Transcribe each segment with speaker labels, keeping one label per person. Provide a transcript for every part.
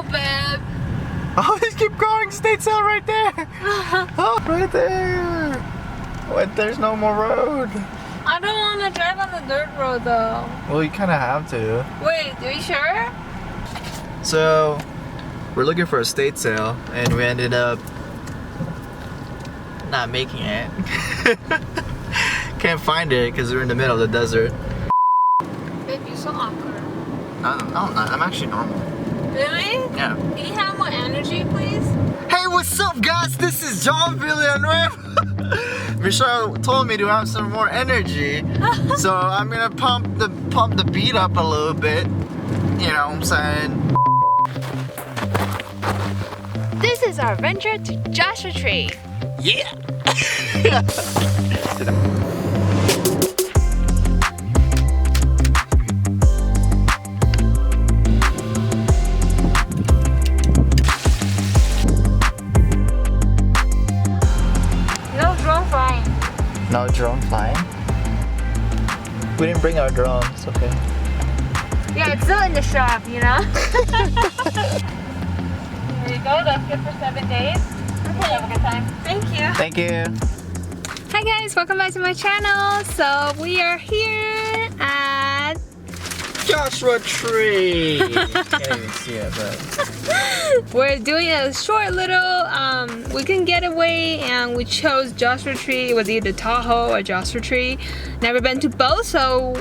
Speaker 1: go, babe.
Speaker 2: Oh, just keep going. State sail right there. Oh, right there. What? There's no more road.
Speaker 1: I don't want to drive on the dirt road though.
Speaker 2: Well, you kind of have to.
Speaker 1: Wait, are you sure?
Speaker 2: So, we're looking for a state sail, and we ended up not making it. Can't find it because we're in the middle of the desert.
Speaker 1: Babe, you're so awkward.
Speaker 2: No, I'm actually normal.
Speaker 1: Really?
Speaker 2: Yeah.
Speaker 1: Can you have more energy, please?
Speaker 2: Hey, what's up, guys? This is John Villanueva. Michelle told me to have some more energy, so I'm gonna pump the beat up a little bit. You know what I'm saying?
Speaker 1: This is our venture to Joshua Tree.
Speaker 2: Yeah. No drone flying? We didn't bring our drones, okay.
Speaker 1: Yeah, it's still in the shop, you know? There you go, that's good for 7 days. Okay, have a good time. Thank you.
Speaker 2: Thank you.
Speaker 1: Hi guys, welcome back to my channel. So we are here at
Speaker 2: Joshua Tree. Can't even see it, but
Speaker 1: we're doing a short little weekend getaway, and we chose Joshua Tree. It was either Tahoe or Joshua Tree. Never been to both, so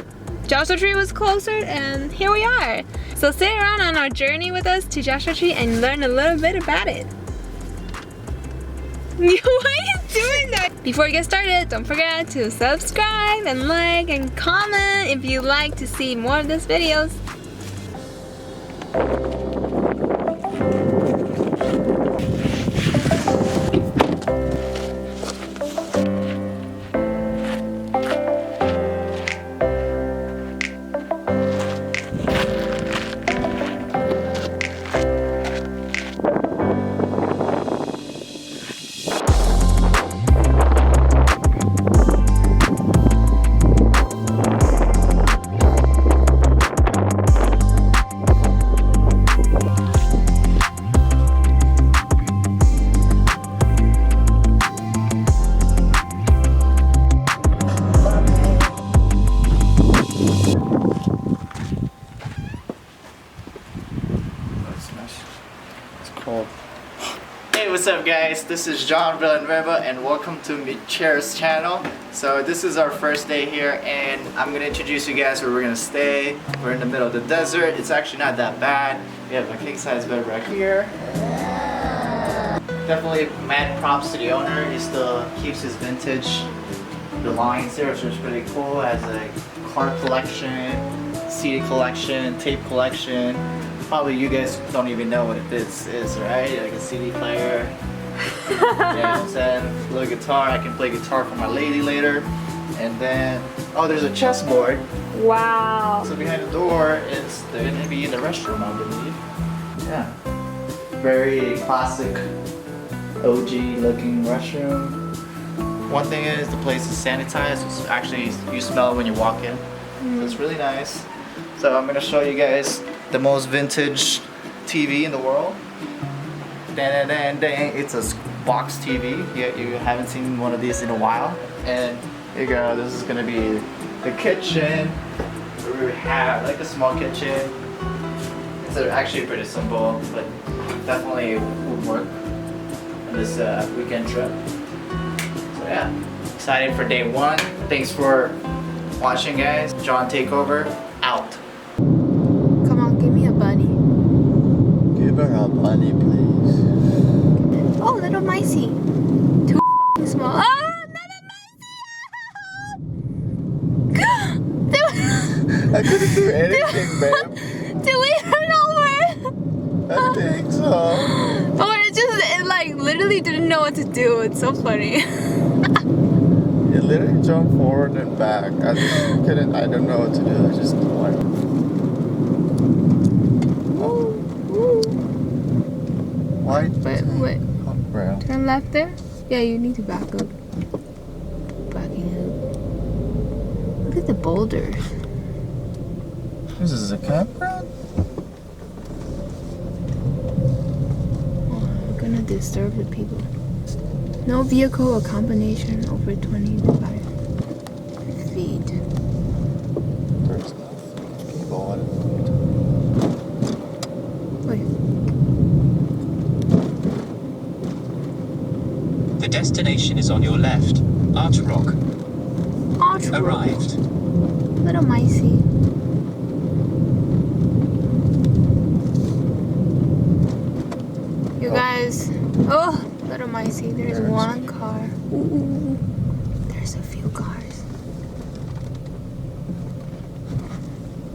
Speaker 1: Joshua Tree was closer, and here we are. So stay around on our journey with us to Joshua Tree and learn a little bit about it. Why are you doing that? Before we get started, don't forget to subscribe and like and comment if you'd like to see more of these videos.
Speaker 2: Hey, what's up guys? This is John Villanueva and welcome to Michael's channel. So this is our first day here and I'm gonna introduce you guys where we're gonna stay. We're in the middle of the desert. It's actually not that bad. We have a king size bed right here. Definitely mad props to the owner. He still keeps his vintage belongings here, which is pretty cool. Has a car collection, CD collection, tape collection. Probably you guys don't even know what this is, right? Like a CD player. You know what I'm saying? A little guitar. I can play guitar for my lady later. And then, oh, there's a chessboard.
Speaker 1: Wow.
Speaker 2: So behind the door, they're gonna be in the restroom, I believe. Yeah. Very classic, OG looking restroom. One thing is the place is sanitized. It's actually, you smell it when you walk in. So it's really nice. So I'm gonna show you guys the most vintage TV in the world. It's a box TV. You haven't seen one of these in a while. And here you go. This is gonna be the kitchen. We have like a small kitchen. It's actually pretty simple, but definitely would work on this weekend trip. So yeah, excited for day one. Thanks for watching, guys. John Takeover out.
Speaker 1: Come on, give me a bunny.
Speaker 2: Give her a bunny, please.
Speaker 1: Oh, little micey. Too f***ing small. Ah, another micey!
Speaker 2: I couldn't do anything, babe.
Speaker 1: Do we run over?
Speaker 2: I think so.
Speaker 1: Or it like literally didn't know what to do. It's so funny.
Speaker 2: You literally jumped forward and back. I don't know what to do. I just like. White.
Speaker 1: Wait.
Speaker 2: Brown.
Speaker 1: Turn left there? Yeah, you need to back up. Backing up. Look at the boulders.
Speaker 2: This is a campground?
Speaker 1: disturb the people. No vehicle or combination over 25 feet.
Speaker 2: First off, go on.
Speaker 1: Wait.
Speaker 3: The destination is on your left. Arch Rock.
Speaker 1: Arch Rock.
Speaker 3: Arrived.
Speaker 1: Little micey. You guys. Oh, little micey. There's one car. Ooh. There's a few cars.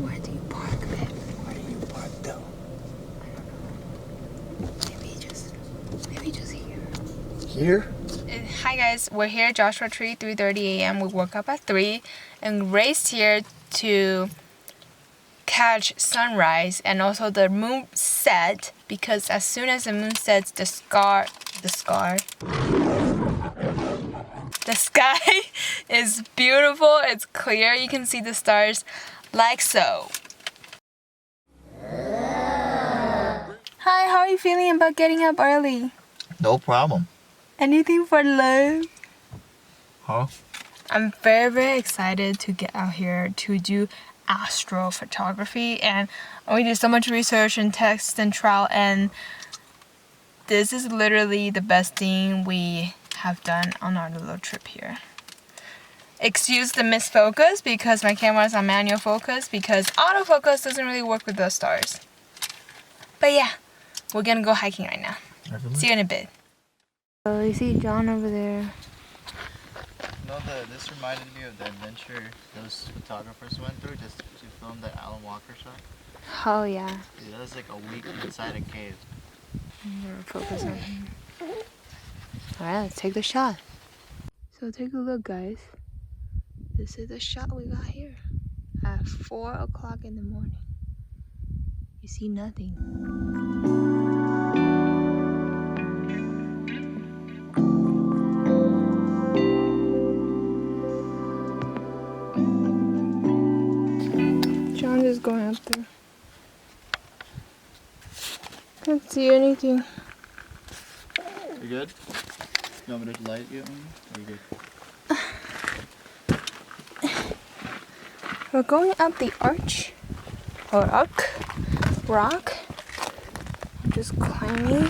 Speaker 1: Where do you park, babe?
Speaker 2: Where do you park though?
Speaker 1: Maybe just here.
Speaker 2: Here?
Speaker 1: Hi guys, we're here at Joshua Tree, 3:30 a.m. We woke up at 3 and raced here to catch sunrise and also the moon set, because as soon as the moon sets, the sky is beautiful. It's clear. You can see the stars like so. Hi, how are you feeling about getting up early?
Speaker 2: No problem.
Speaker 1: Anything for love?
Speaker 2: Huh?
Speaker 1: I'm very, very excited to get out here to do astrophotography, and we did so much research and text and trial, and this is literally the best thing we have done on our little trip here. Excuse the misfocus because my camera is on manual focus because autofocus doesn't really work with the stars. But yeah, we're gonna go hiking right now. See you in a bit. Oh, you see John over there.
Speaker 2: No, this reminded me of the adventure those photographers went through just to film the Alan Walker shot.
Speaker 1: Oh yeah.
Speaker 2: Dude, that was like a week inside a cave.
Speaker 1: I'm gonna focus on him. Alright, let's take the shot. So take a look, guys. This is the shot we got here at 4 o'clock in the morning. You see nothing. John is going up there. Can't see anything.
Speaker 2: You good? You want me to light you? Are you good?
Speaker 1: We're going up the arch or rock. I'm just climbing.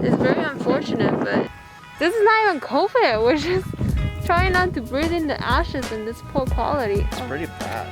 Speaker 1: It's very unfortunate, but this is not even COVID. We're just trying not to breathe in the ashes in this poor quality.
Speaker 2: It's pretty bad.